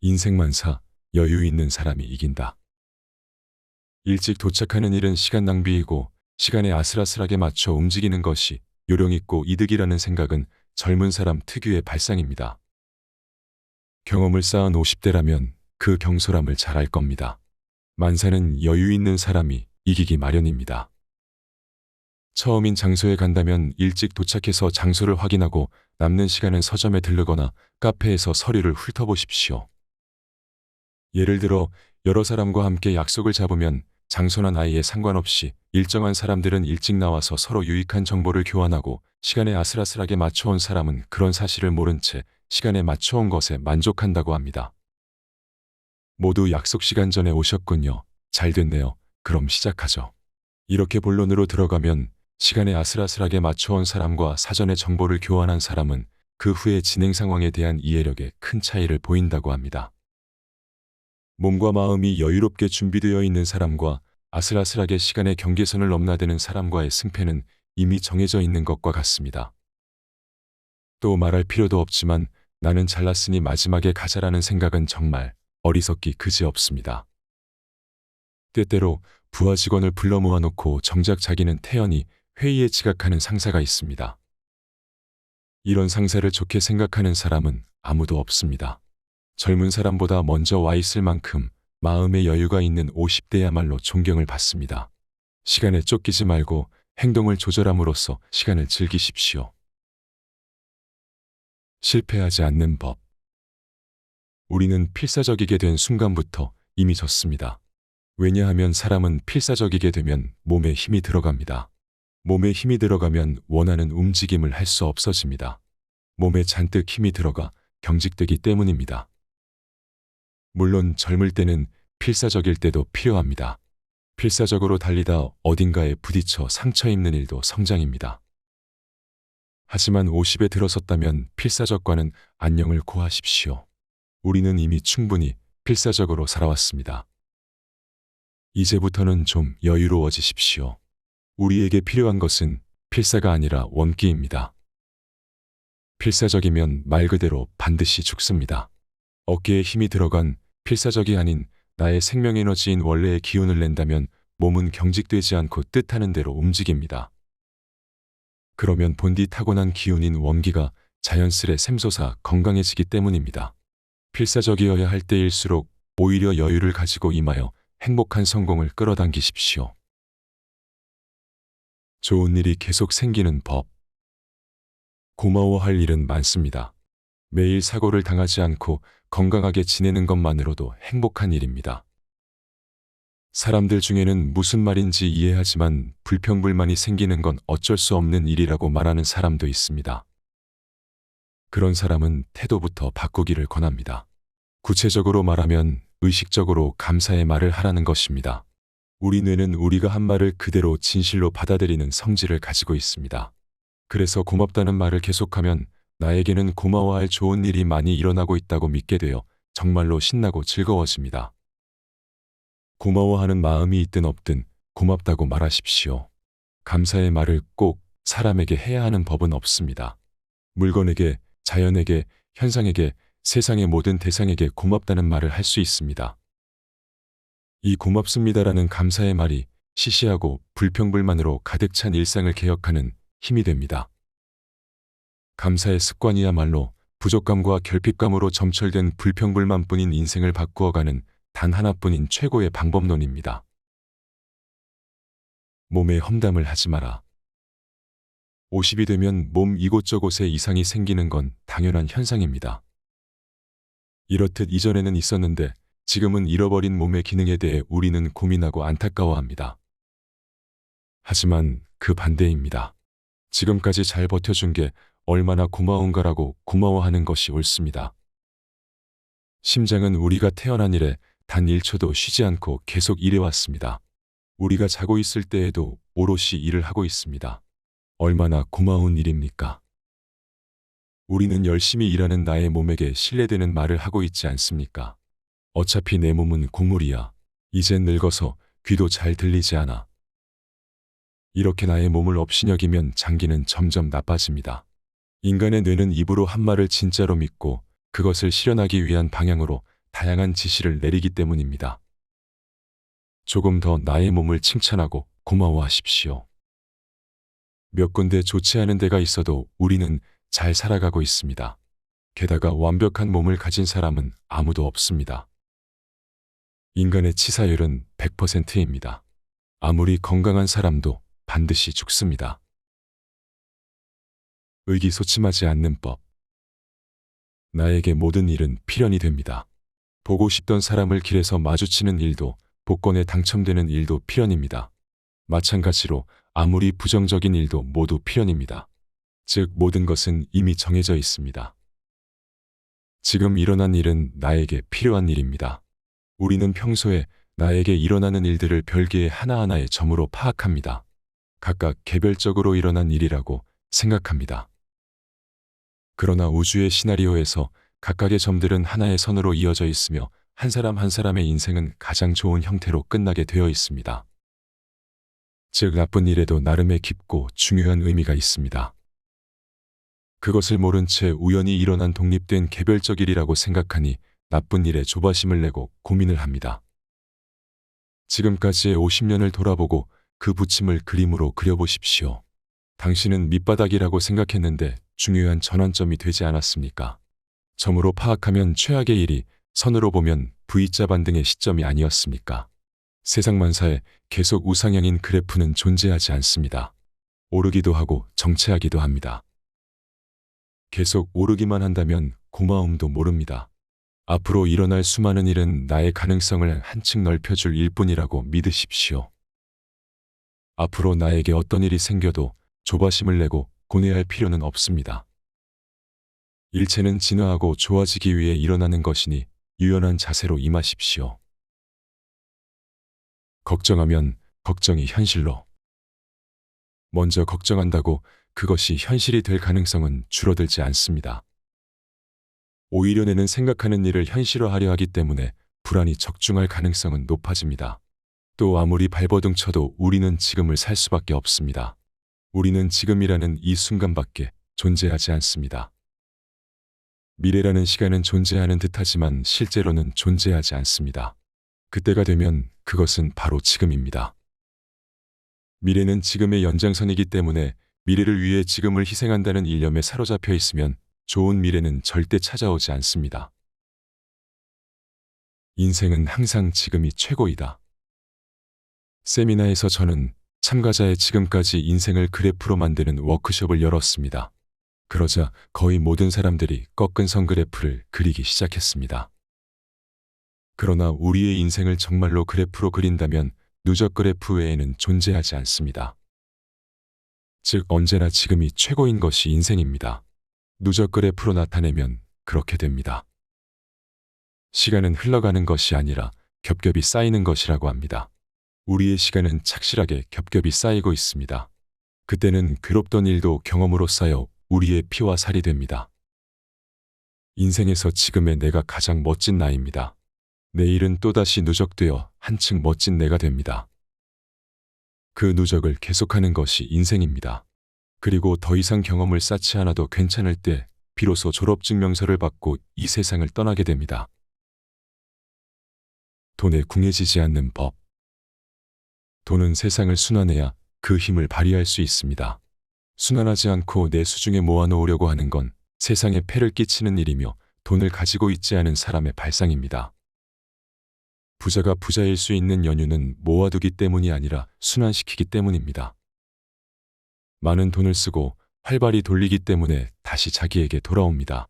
인생만사 여유 있는 사람이 이긴다. 일찍 도착하는 일은 시간 낭비이고 시간에 아슬아슬하게 맞춰 움직이는 것이 요령있고 이득이라는 생각은 젊은 사람 특유의 발상입니다. 경험을 쌓은 50대라면 그 경솔함을 잘 알 겁니다. 만사는 여유 있는 사람이 이기기 마련입니다. 처음인 장소에 간다면 일찍 도착해서 장소를 확인하고 남는 시간은 서점에 들르거나 카페에서 서류를 훑어보십시오. 예를 들어 여러 사람과 함께 약속을 잡으면 장소나 나이에 상관없이 일정한 사람들은 일찍 나와서 서로 유익한 정보를 교환하고 시간에 아슬아슬하게 맞춰온 사람은 그런 사실을 모른 채 시간에 맞춰온 것에 만족한다고 합니다. 모두 약속 시간 전에 오셨군요. 잘 됐네요. 그럼 시작하죠. 이렇게 본론으로 들어가면 시간에 아슬아슬하게 맞춰온 사람과 사전에 정보를 교환한 사람은 그 후의 진행 상황에 대한 이해력에 큰 차이를 보인다고 합니다. 몸과 마음이 여유롭게 준비되어 있는 사람과 아슬아슬하게 시간의 경계선을 넘나드는 사람과의 승패는 이미 정해져 있는 것과 같습니다. 또 말할 필요도 없지만 나는 잘났으니 마지막에 가자라는 생각은 정말 어리석기 그지없습니다. 때때로 부하 직원을 불러 모아놓고 정작 자기는 태연히 회의에 지각하는 상사가 있습니다. 이런 상사를 좋게 생각하는 사람은 아무도 없습니다. 젊은 사람보다 먼저 와 있을 만큼 마음의 여유가 있는 50대야말로 존경을 받습니다. 시간에 쫓기지 말고 행동을 조절함으로써 시간을 즐기십시오. 실패하지 않는 법. 우리는 필사적이게 된 순간부터 이미 졌습니다. 왜냐하면 사람은 필사적이게 되면 몸에 힘이 들어갑니다. 몸에 힘이 들어가면 원하는 움직임을 할 수 없어집니다. 몸에 잔뜩 힘이 들어가 경직되기 때문입니다. 물론 젊을 때는 필사적일 때도 필요합니다. 필사적으로 달리다 어딘가에 부딪혀 상처 입는 일도 성장입니다. 하지만 50에 들어섰다면 필사적과는 안녕을 고하십시오. 우리는 이미 충분히 필사적으로 살아왔습니다. 이제부터는 좀 여유로워지십시오. 우리에게 필요한 것은 필사가 아니라 원기입니다. 필사적이면 말 그대로 반드시 죽습니다. 어깨에 힘이 들어간 필사적이 아닌 나의 생명에너지인 원래의 기운을 낸다면 몸은 경직되지 않고 뜻하는 대로 움직입니다. 그러면 본디 타고난 기운인 원기가 자연스레 샘솟아 건강해지기 때문입니다. 필사적이어야 할 때일수록 오히려 여유를 가지고 임하여 행복한 성공을 끌어당기십시오. 좋은 일이 계속 생기는 법. 고마워할 일은 많습니다. 매일 사고를 당하지 않고 건강하게 지내는 것만으로도 행복한 일입니다. 사람들 중에는 무슨 말인지 이해하지만 불평불만이 생기는 건 어쩔 수 없는 일이라고 말하는 사람도 있습니다. 그런 사람은 태도부터 바꾸기를 권합니다. 구체적으로 말하면 의식적으로 감사의 말을 하라는 것입니다. 우리 뇌는 우리가 한 말을 그대로 진실로 받아들이는 성질을 가지고 있습니다. 그래서 고맙다는 말을 계속하면 나에게는 고마워할 좋은 일이 많이 일어나고 있다고 믿게 되어 정말로 신나고 즐거워집니다. 고마워하는 마음이 있든 없든 고맙다고 말하십시오. 감사의 말을 꼭 사람에게 해야 하는 법은 없습니다. 물건에게, 자연에게, 현상에게, 세상의 모든 대상에게 고맙다는 말을 할 수 있습니다. 이 고맙습니다라는 감사의 말이 시시하고 불평불만으로 가득 찬 일상을 개혁하는 힘이 됩니다. 감사의 습관이야말로 부족감과 결핍감으로 점철된 불평불만뿐인 인생을 바꾸어가는 단 하나뿐인 최고의 방법론입니다. 몸에 험담을 하지 마라. 50이 되면 몸 이곳저곳에 이상이 생기는 건 당연한 현상입니다. 이렇듯 이전에는 있었는데 지금은 잃어버린 몸의 기능에 대해 우리는 고민하고 안타까워합니다. 하지만 그 반대입니다. 지금까지 잘 버텨준 게 얼마나 고마운가라고 고마워하는 것이 옳습니다. 심장은 우리가 태어난 이래 단 1초도 쉬지 않고 계속 일해왔습니다. 우리가 자고 있을 때에도 오롯이 일을 하고 있습니다. 얼마나 고마운 일입니까? 우리는 열심히 일하는 나의 몸에게 신뢰되는 말을 하고 있지 않습니까? 어차피 내 몸은 곡물이야. 이젠 늙어서 귀도 잘 들리지 않아. 이렇게 나의 몸을 업신여기면 장기는 점점 나빠집니다. 인간의 뇌는 입으로 한 말을 진짜로 믿고 그것을 실현하기 위한 방향으로 다양한 지시를 내리기 때문입니다. 조금 더 나의 몸을 칭찬하고 고마워하십시오. 몇 군데 좋지 않은 데가 있어도 우리는 잘 살아가고 있습니다. 게다가 완벽한 몸을 가진 사람은 아무도 없습니다. 인간의 치사율은 100%입니다. 아무리 건강한 사람도 반드시 죽습니다. 의기소침하지 않는 법. 나에게 모든 일은 필연이 됩니다. 보고 싶던 사람을 길에서 마주치는 일도, 복권에 당첨되는 일도 필연입니다. 마찬가지로 아무리 부정적인 일도 모두 필연입니다. 즉 모든 것은 이미 정해져 있습니다. 지금 일어난 일은 나에게 필요한 일입니다. 우리는 평소에 나에게 일어나는 일들을 별개의 하나하나의 점으로 파악합니다. 각각 개별적으로 일어난 일이라고 생각합니다. 그러나 우주의 시나리오에서 각각의 점들은 하나의 선으로 이어져 있으며 한 사람 한 사람의 인생은 가장 좋은 형태로 끝나게 되어 있습니다. 즉 나쁜 일에도 나름의 깊고 중요한 의미가 있습니다. 그것을 모른 채 우연히 일어난 독립된 개별적 일이라고 생각하니 나쁜 일에 조바심을 내고 고민을 합니다. 지금까지의 50년을 돌아보고 그 부침을 그림으로 그려보십시오. 당신은 밑바닥이라고 생각했는데 중요한 전환점이 되지 않았습니까? 점으로 파악하면 최악의 일이, 선으로 보면 V자 반등의 시점이 아니었습니까? 세상 만사에 계속 우상향인 그래프는 존재하지 않습니다. 오르기도 하고 정체하기도 합니다. 계속 오르기만 한다면 고마움도 모릅니다. 앞으로 일어날 수많은 일은 나의 가능성을 한층 넓혀줄 일뿐이라고 믿으십시오. 앞으로 나에게 어떤 일이 생겨도 조바심을 내고 고뇌할 필요는 없습니다. 일체는 진화하고 좋아지기 위해 일어나는 것이니 유연한 자세로 임하십시오. 걱정하면 걱정이 현실로. 먼저 걱정한다고 그것이 현실이 될 가능성은 줄어들지 않습니다. 오히려 내는 생각하는 일을 현실화하려 하기 때문에 불안이 적중할 가능성은 높아집니다. 또 아무리 발버둥 쳐도 우리는 지금을 살 수밖에 없습니다. 우리는 지금이라는 이 순간밖에 존재하지 않습니다. 미래라는 시간은 존재하는 듯하지만 실제로는 존재하지 않습니다. 그때가 되면 그것은 바로 지금입니다. 미래는 지금의 연장선이기 때문에 미래를 위해 지금을 희생한다는 일념에 사로잡혀 있으면 좋은 미래는 절대 찾아오지 않습니다. 인생은 항상 지금이 최고이다. 세미나에서 저는 참가자의 지금까지 인생을 그래프로 만드는 워크숍을 열었습니다. 그러자 거의 모든 사람들이 꺾은 선 그래프를 그리기 시작했습니다. 그러나 우리의 인생을 정말로 그래프로 그린다면 누적 그래프 외에는 존재하지 않습니다. 즉 언제나 지금이 최고인 것이 인생입니다. 누적 그래프로 나타내면 그렇게 됩니다. 시간은 흘러가는 것이 아니라 겹겹이 쌓이는 것이라고 합니다. 우리의 시간은 착실하게 겹겹이 쌓이고 있습니다. 그때는 괴롭던 일도 경험으로 쌓여 우리의 피와 살이 됩니다. 인생에서 지금의 내가 가장 멋진 나이입니다. 내일은 또다시 누적되어 한층 멋진 내가 됩니다. 그 누적을 계속하는 것이 인생입니다. 그리고 더 이상 경험을 쌓지 않아도 괜찮을 때 비로소 졸업증명서를 받고 이 세상을 떠나게 됩니다. 돈에 궁해지지 않는 법. 돈은 세상을 순환해야 그 힘을 발휘할 수 있습니다. 순환하지 않고 내 수중에 모아놓으려고 하는 건 세상에 폐를 끼치는 일이며 돈을 가지고 있지 않은 사람의 발상입니다. 부자가 부자일 수 있는 연유는 모아두기 때문이 아니라 순환시키기 때문입니다. 많은 돈을 쓰고 활발히 돌리기 때문에 다시 자기에게 돌아옵니다.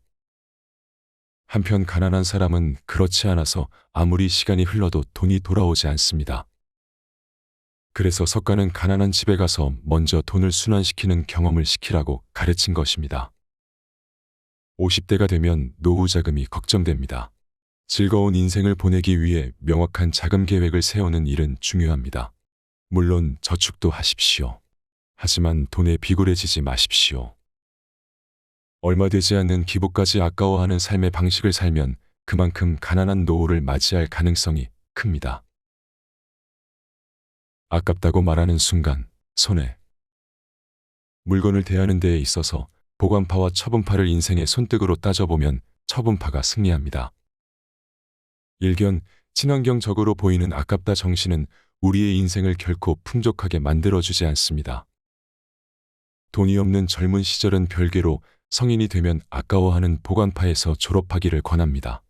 한편 가난한 사람은 그렇지 않아서 아무리 시간이 흘러도 돈이 돌아오지 않습니다. 그래서 석가는 가난한 집에 가서 먼저 돈을 순환시키는 경험을 시키라고 가르친 것입니다. 50대가 되면 노후 자금이 걱정됩니다. 즐거운 인생을 보내기 위해 명확한 자금 계획을 세우는 일은 중요합니다. 물론 저축도 하십시오. 하지만 돈에 비굴해지지 마십시오. 얼마 되지 않는 기부까지 아까워하는 삶의 방식을 살면 그만큼 가난한 노후를 맞이할 가능성이 큽니다. 아깝다고 말하는 순간 손해. 물건을 대하는 데에 있어서 보관파와 처분파를 인생의 손뜨개로 따져보면 처분파가 승리합니다. 일견, 친환경적으로 보이는 아깝다 정신은 우리의 인생을 결코 풍족하게 만들어주지 않습니다. 돈이 없는 젊은 시절은 별개로 성인이 되면 아까워하는 보관파에서 졸업하기를 권합니다.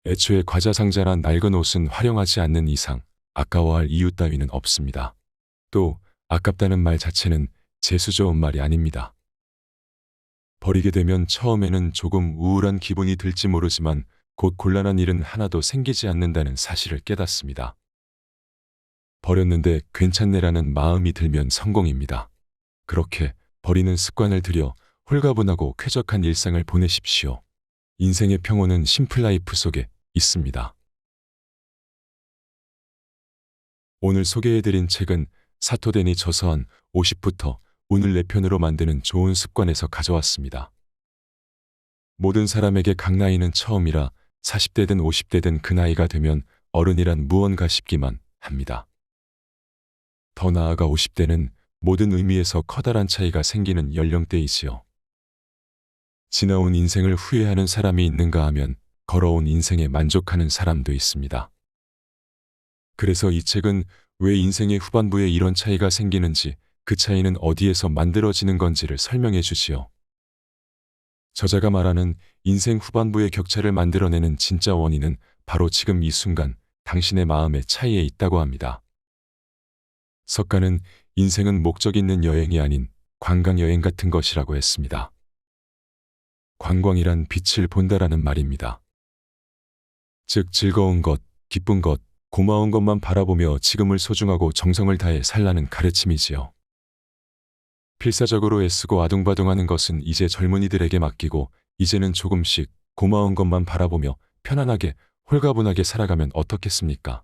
애초에 과자 상자나 낡은 옷은 활용하지 않는 이상 아까워할 이유 따위는 없습니다. 또 아깝다는 말 자체는 재수 좋은 말이 아닙니다. 버리게 되면 처음에는 조금 우울한 기분이 들지 모르지만 곧 곤란한 일은 하나도 생기지 않는다는 사실을 깨닫습니다. 버렸는데 괜찮네라는 마음이 들면 성공입니다. 그렇게 버리는 습관을 들여 홀가분하고 쾌적한 일상을 보내십시오. 인생의 평온은 심플라이프 속에 있습니다. 오늘 소개해드린 책은 사토덴이 저서한 50부터 운을 내 편으로 만드는 좋은 습관에서 가져왔습니다. 모든 사람에게 각 나이는 처음이라 40대든 50대든 그 나이가 되면 어른이란 무언가 싶기만 합니다. 더 나아가 50대는 모든 의미에서 커다란 차이가 생기는 연령대이지요. 지나온 인생을 후회하는 사람이 있는가 하면 걸어온 인생에 만족하는 사람도 있습니다. 그래서 이 책은 왜 인생의 후반부에 이런 차이가 생기는지, 그 차이는 어디에서 만들어지는 건지를 설명해 주지요. 저자가 말하는 인생 후반부의 격차를 만들어내는 진짜 원인은 바로 지금 이 순간 당신의 마음의 차이에 있다고 합니다. 석가는 인생은 목적 있는 여행이 아닌 관광 여행 같은 것이라고 했습니다. 관광이란 빛을 본다라는 말입니다. 즉 즐거운 것, 기쁜 것, 고마운 것만 바라보며 지금을 소중하고 정성을 다해 살라는 가르침이지요. 필사적으로 애쓰고 아둥바둥하는 것은 이제 젊은이들에게 맡기고 이제는 조금씩 고마운 것만 바라보며 편안하게 홀가분하게 살아가면 어떻겠습니까?